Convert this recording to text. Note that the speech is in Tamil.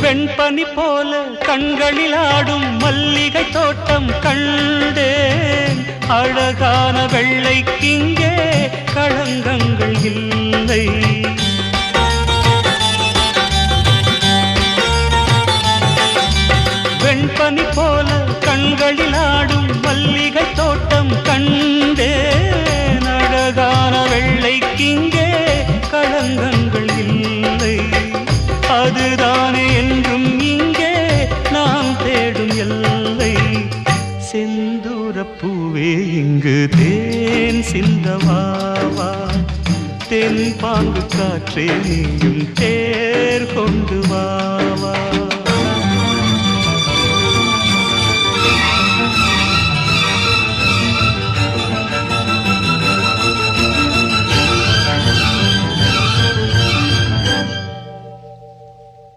வெண்பனி போல கண்களில் ஆடும் மல்லிகை தோட்டம் கண்டேன். அழகான வெள்ளைக்கிங்கே களங்கங்கள் இல்லை. வெண்பனி போல கண்களில் ஆடும் மல்லிகை தோட்டம் கண்டேன். அழகான வெள்ளைக்கிங்கே களங்கங்கள் இல்லை. அதுதானே என்றும் இங்கே நாம் தேடும் எல்லை. செந்தூரப்பூவே இங்கு தேன் சிந்தவாவா, தென் பாங்கு காற்றே நீயும் தேர் கொண்டு வா.